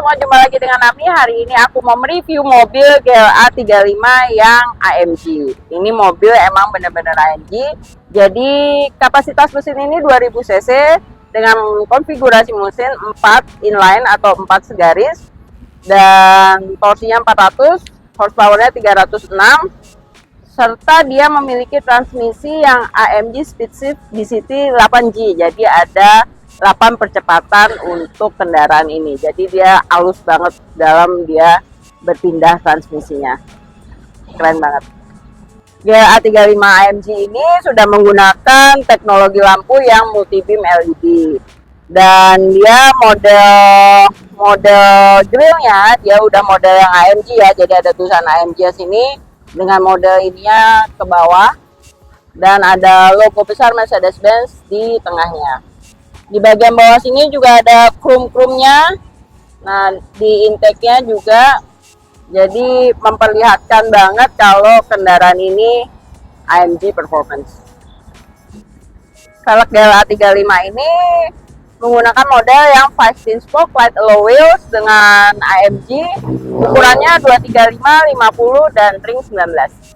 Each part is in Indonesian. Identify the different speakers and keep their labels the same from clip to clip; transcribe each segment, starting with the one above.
Speaker 1: semua, jumpa lagi dengan Ami. Hari ini aku mau mereview mobil GLA 35 yang AMG. Ini mobil emang bener-bener AMG. Jadi kapasitas mesin ini 2000 cc dengan konfigurasi mesin 4 inline atau 4 segaris. Dan torsinya 400, horsepowernya 306. Serta dia memiliki transmisi yang AMG Speedshift DCT 8G. Jadi ada 8 percepatan untuk kendaraan ini. Jadi dia halus banget dalam dia berpindah transmisinya. Keren banget. GLA 35 AMG ini sudah menggunakan teknologi lampu yang multi beam LED. Dan dia model grillnya dia udah model yang AMG ya. Jadi ada tulisan AMG sini dengan model ininya ke bawah. Dan ada logo besar Mercedes-Benz di tengahnya. Di bagian bawah sini juga ada chrome-nya. Nah, di intake-nya juga. Jadi memperlihatkan banget kalau kendaraan ini AMG performance. Velg GLA 35 ini menggunakan model yang 5 spoke light alloy wheels dengan AMG. Ukurannya 235, 50 dan ring 19.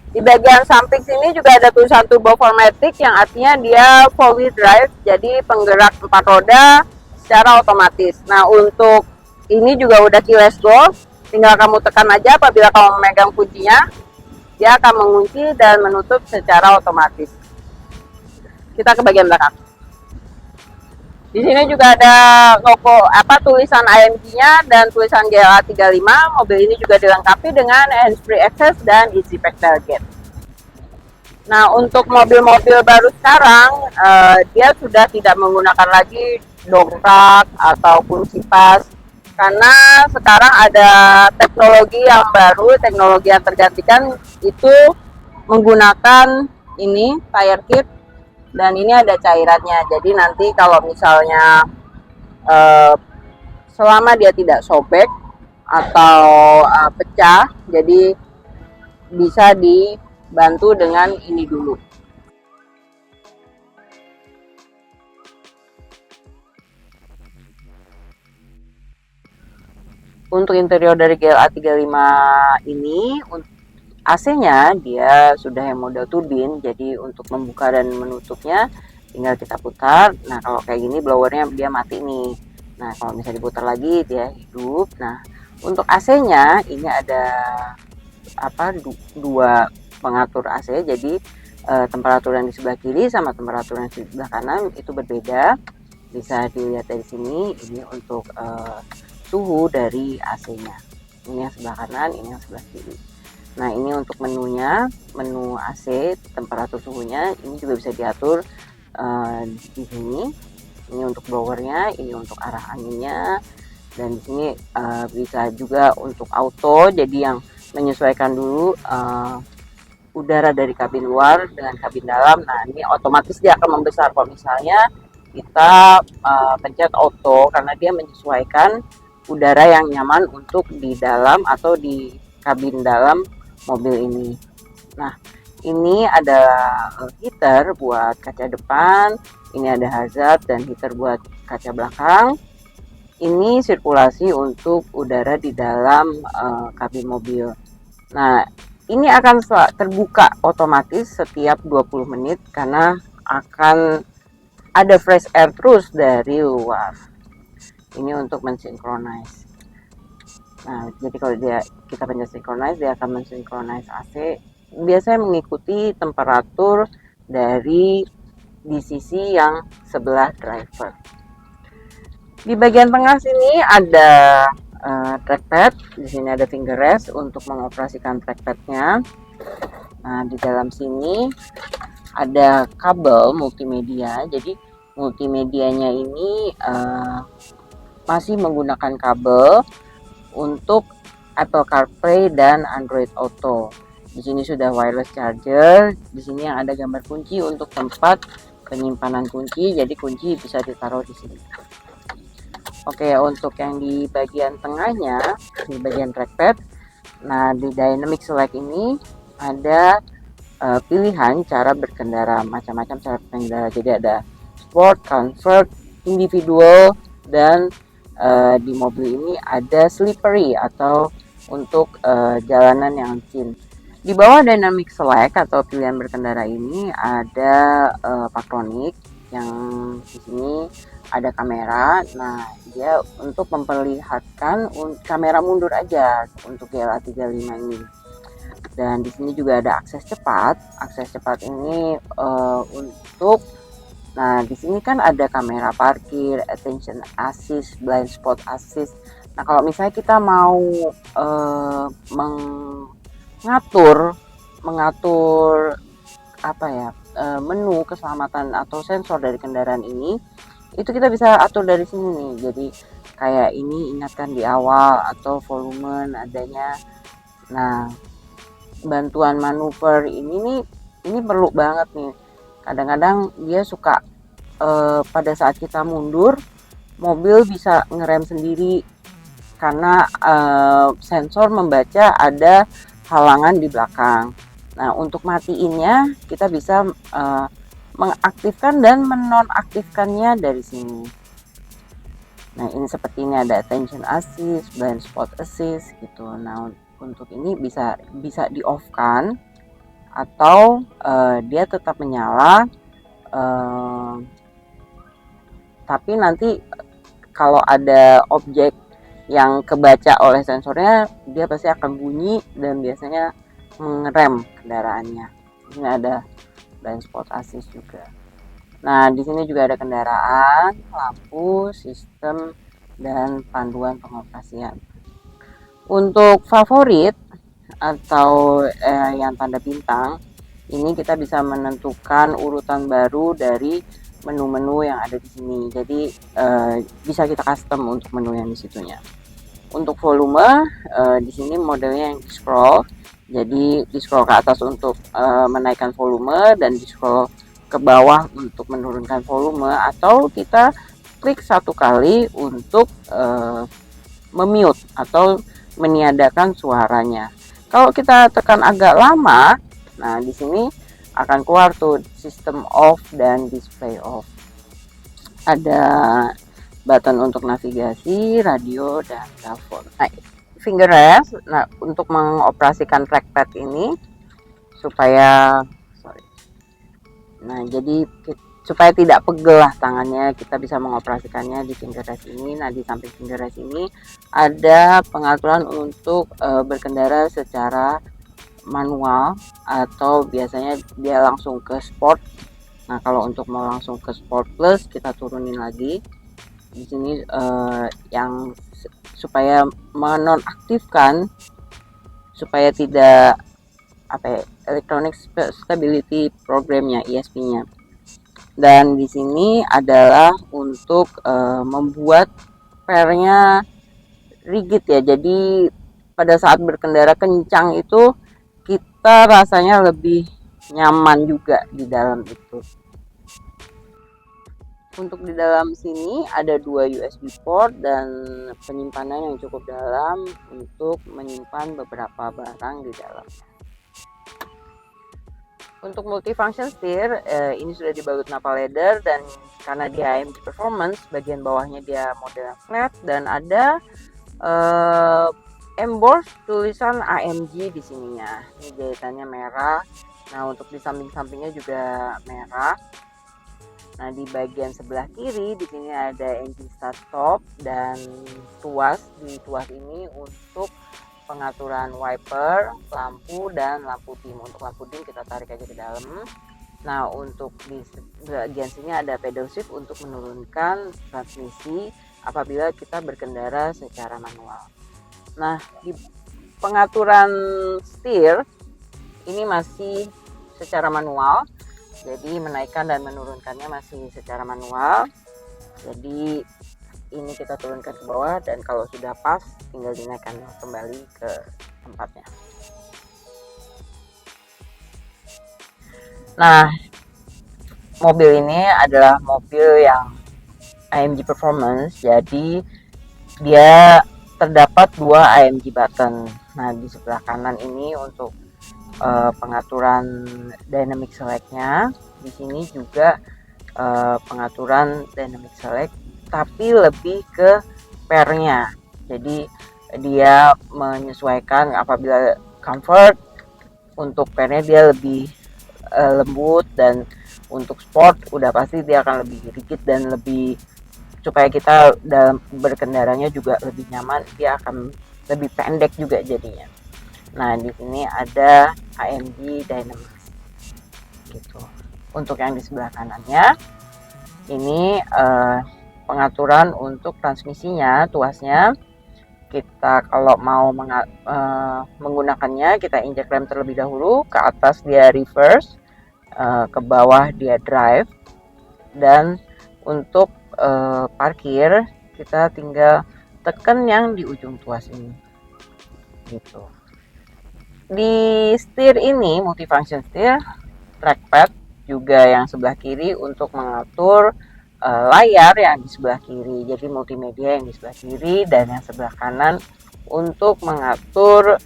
Speaker 1: Di bagian samping sini juga ada tulisan Turbo 4MATIC yang artinya dia 4-wheel drive, jadi penggerak 4 roda secara otomatis. Nah, untuk ini juga udah keyless go, tinggal kamu tekan aja apabila kamu memegang kuncinya, dia akan mengunci dan menutup secara otomatis. Kita ke bagian belakang. Di sini juga ada logo tulisan AMG-nya dan tulisan GLA 35. Mobil ini juga dilengkapi dengan hands-free access dan easy pack tailgate. Nah, untuk mobil-mobil baru sekarang dia sudah tidak menggunakan lagi dongkrak atau kunci pas, karena sekarang ada teknologi yang baru, teknologi yang tergantikan itu menggunakan ini tire kit. Dan ini ada cairannya, jadi nanti kalau misalnya selama dia tidak sobek atau pecah, jadi bisa dibantu dengan ini dulu. Untuk interior dari GLA 35 ini, AC-nya dia sudah yang model turbin, jadi untuk membuka dan menutupnya tinggal kita putar. Nah, kalau kayak gini blowernya dia mati nih. Nah, kalau misalnya diputar lagi dia hidup. Nah, untuk AC-nya ini ada dua pengatur AC, jadi temperatur yang di sebelah kiri sama temperatur yang di sebelah kanan itu berbeda. Bisa dilihat dari sini, ini untuk suhu dari AC-nya. Ini yang sebelah kanan, ini yang sebelah kiri. Nah, ini untuk menunya, menu AC, temperatur suhunya, ini juga bisa diatur di sini. Ini untuk blowernya, ini untuk arah anginnya, dan di sini bisa juga untuk auto, jadi yang menyesuaikan dulu udara dari kabin luar dengan kabin dalam. Nah, ini otomatis dia akan membesar kalau misalnya kita pencet auto, karena dia menyesuaikan udara yang nyaman untuk di dalam atau di kabin dalam mobil ini. Nah, ini ada heater buat kaca depan, ini ada hazard dan heater buat kaca belakang. Ini sirkulasi untuk udara di dalam kabin mobil. Nah, ini akan terbuka otomatis setiap 20 menit karena akan ada fresh air terus dari luar. Ini untuk mensinkronize. Nah, jadi kalau kita pencet synchronize, dia akan mensynchronize AC. Biasanya mengikuti temperatur dari di sisi yang sebelah driver. Di bagian tengah sini ada trackpad. Di sini ada finger rest untuk mengoperasikan trackpadnya. Nah, di dalam sini ada kabel multimedia. Jadi multimedianya ini masih menggunakan kabel untuk Apple CarPlay dan Android Auto. Di sini sudah wireless charger. Di sini yang ada gambar kunci untuk tempat penyimpanan kunci. Jadi kunci bisa ditaruh di sini. Oke, untuk yang di bagian tengahnya, di bagian trackpad, nah di dynamic select ini ada pilihan cara berkendara, macam-macam cara berkendara. Jadi ada sport, comfort, individual, dan di mobil ini ada slippery atau untuk jalanan yang licin. Di bawah dynamic select atau pilihan berkendara ini ada Parktronix yang di sini ada kamera. Nah, dia untuk memperlihatkan kamera mundur aja untuk GLA 35 ini. Dan di sini juga ada akses cepat. Akses cepat ini untuk di sini kan ada kamera parkir, attention assist, blind spot assist. Nah, kalau misalnya kita mau mengatur menu keselamatan atau sensor dari kendaraan ini, itu kita bisa atur dari sini nih. Jadi kayak ini ingatkan di awal atau volume adanya. Nah, bantuan manuver ini perlu banget nih. Kadang-kadang dia suka pada saat kita mundur, mobil bisa ngerem sendiri karena sensor membaca ada halangan di belakang. Nah, untuk matiinnya kita bisa mengaktifkan dan menonaktifkannya dari sini. Nah, ini seperti ini ada attention assist, blind spot assist gitu. Nah, untuk ini bisa di off kan atau dia tetap menyala, tapi nanti kalau ada objek yang kebaca oleh sensornya, dia pasti akan bunyi dan biasanya mengerem kendaraannya. Ini ada blind spot assist juga. Nah, di sini juga ada kendaraan, lampu, sistem, dan panduan pengoperasian. Untuk favorit atau yang tanda bintang, ini kita bisa menentukan urutan baru dari menu-menu yang ada di sini. Jadi bisa kita custom untuk menu yang di situnya. Untuk volume di sini modelnya yang di scroll. Jadi di scroll ke atas untuk menaikkan volume dan di scroll ke bawah untuk menurunkan volume, atau kita klik satu kali untuk memute atau meniadakan suaranya. Kalau kita tekan agak lama, nah di sini akan keluar tuh sistem off dan display off. Ada button untuk navigasi, radio, dan telepon. Nah, finger rest. Nah, untuk mengoperasikan trackpad ini supaya jadi supaya tidak pegel lah tangannya, kita bisa mengoperasikannya di finger rest ini. Nah, di samping finger rest ini ada pengaturan untuk berkendara secara manual atau biasanya dia langsung ke sport. Nah, kalau untuk mau langsung ke sport plus, kita turunin lagi di sini yang supaya menonaktifkan, supaya tidak electronic stability programnya, ESP-nya. Dan di sini adalah untuk membuat fairnya rigid ya. Jadi pada saat berkendara kencang itu kita rasanya lebih nyaman juga di dalam itu. Untuk di dalam sini ada 2 USB port dan penyimpanan yang cukup dalam untuk menyimpan beberapa barang di dalam. Untuk multifunction steer ini sudah dibalut nappa leather, dan karena dia AMG Performance, bagian bawahnya dia model flat dan ada emboss tulisan AMG di sininya. Ini jahitannya merah. Nah, untuk di samping-sampingnya juga merah. Nah, di bagian sebelah kiri di sini ada engine start stop dan tuas. Di tuas ini untuk pengaturan wiper, lampu, dan lampu dim. Untuk lampu dim kita tarik aja ke dalam. Nah, untuk di bagian sini ada pedal shift untuk menurunkan transmisi apabila kita berkendara secara manual. Nah, di pengaturan setir ini masih secara manual. Jadi menaikkan dan menurunkannya masih secara manual. Jadi ini kita turunkan ke bawah, dan kalau sudah pas tinggal dinaikkan kembali ke tempatnya. Nah, mobil ini adalah mobil yang AMG Performance, jadi dia terdapat 2 AMG button. Nah, di sebelah kanan ini untuk pengaturan dynamic select-nya. Di sini juga pengaturan dynamic select tapi lebih ke pairnya. Jadi dia menyesuaikan apabila comfort, untuk pairnya dia lebih lembut, dan untuk sport udah pasti dia akan lebih rigid dan lebih, supaya kita dalam berkendaranya juga lebih nyaman, dia akan lebih pendek juga jadinya. Nah, di sini ada AMG Dynamax gitu. Untuk yang di sebelah kanannya ini pengaturan untuk transmisinya, tuasnya. Kita kalau mau menggunakannya, kita injek rem terlebih dahulu, ke atas dia reverse, ke bawah dia drive, dan untuk parkir kita tinggal tekan yang di ujung tuas ini gitu. Di setir ini multifunction setir, trackpad juga yang sebelah kiri untuk mengatur layar yang di sebelah kiri, jadi multimedia yang di sebelah kiri, dan yang sebelah kanan untuk mengatur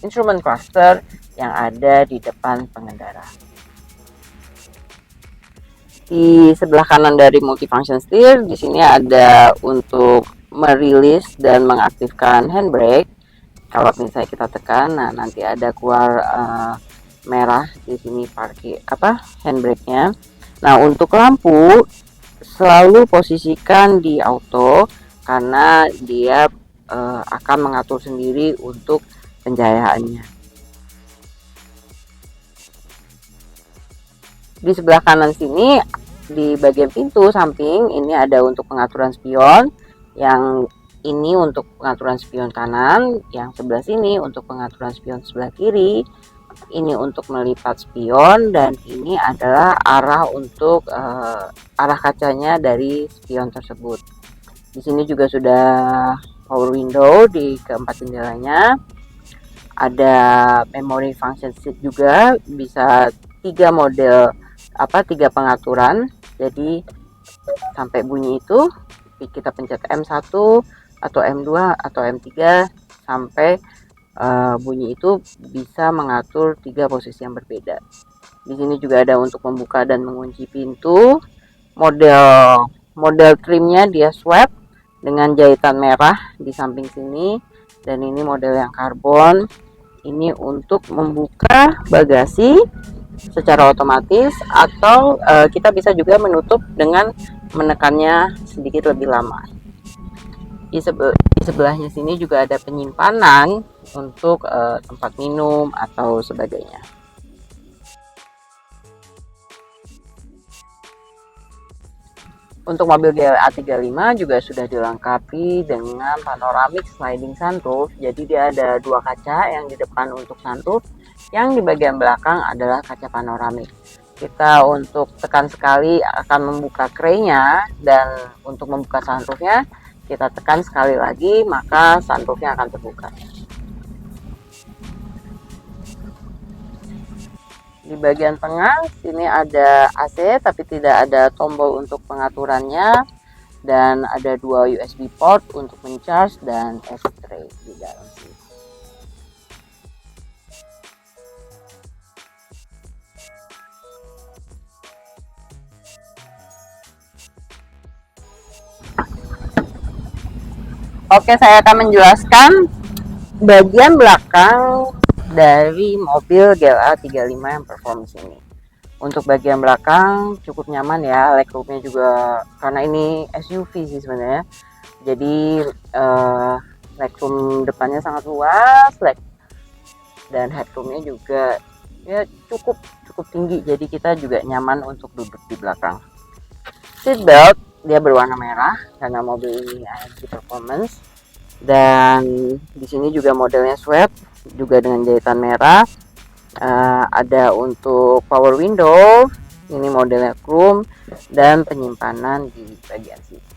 Speaker 1: instrument cluster yang ada di depan pengendara. Di sebelah kanan dari multifunction steer, di sini ada untuk merilis dan mengaktifkan handbrake. Kalau misalnya kita tekan, nah nanti ada keluar merah di sini parkir handbrake-nya. Nah, untuk lampu selalu posisikan di auto karena dia akan mengatur sendiri untuk pencahayaannya. Di sebelah kanan sini, di bagian pintu samping ini ada untuk pengaturan spion, yang ini untuk pengaturan spion kanan, yang sebelah sini untuk pengaturan spion sebelah kiri, ini untuk melipat spion, dan ini adalah arah untuk arah kacanya dari spion tersebut. Di sini juga sudah power window di keempat jendelanya. Ada memory function seat juga, bisa 3 model 3 pengaturan. Jadi sampai bunyi itu kita pencet M1 atau M2 atau M3 sampai bunyi itu bisa mengatur 3 posisi yang berbeda. Di sini juga ada untuk membuka dan mengunci pintu. Model trimnya dia swap dengan jahitan merah di samping sini, dan ini model yang karbon. Ini untuk membuka bagasi secara otomatis, atau kita bisa juga menutup dengan menekannya sedikit lebih lama. Di sebelahnya sini juga ada penyimpanan untuk tempat minum atau sebagainya. Untuk mobil GLA 35 juga sudah dilengkapi dengan panoramic sliding sunroof. Jadi dia ada 2 kaca, yang di depan untuk sunroof, yang di bagian belakang adalah kaca panoramik. Kita untuk tekan sekali akan membuka krenya, dan untuk membuka sunroofnya kita tekan sekali lagi, maka sunroofnya akan terbuka. Di bagian tengah sini ada AC, tapi tidak ada tombol untuk pengaturannya, dan ada 2 USB port untuk mencharge dan ashtray di dalam sini. Oke, saya akan menjelaskan bagian belakang dari mobil GLA 35 yang performance ini. Untuk bagian belakang cukup nyaman ya, legroomnya juga, karena ini SUV sih sebenarnya. Jadi legroom depannya sangat luas, dan headroomnya juga ya cukup tinggi. Jadi kita juga nyaman untuk duduk di belakang. Seatbelt dia berwarna merah karena mobil ini AMG performance, dan di sini juga modelnya swap juga dengan jahitan merah. Ada untuk power window, ini modelnya chrome, dan penyimpanan di bagian sini.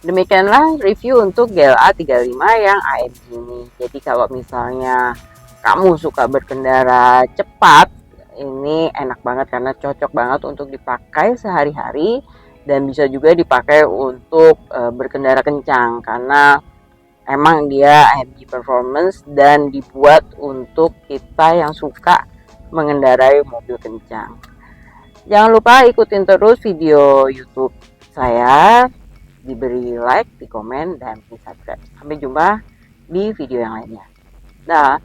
Speaker 1: Demikianlah review untuk GLA 35 yang AMG ini. Jadi kalau misalnya kamu suka berkendara cepat, ini enak banget karena cocok banget untuk dipakai sehari-hari, dan bisa juga dipakai untuk berkendara kencang karena emang dia AMG performance dan dibuat untuk kita yang suka mengendarai mobil kencang. Jangan lupa ikutin terus video YouTube saya diberi like, di komen, dan di subscribe. Sampai jumpa di video yang lainnya. Dah.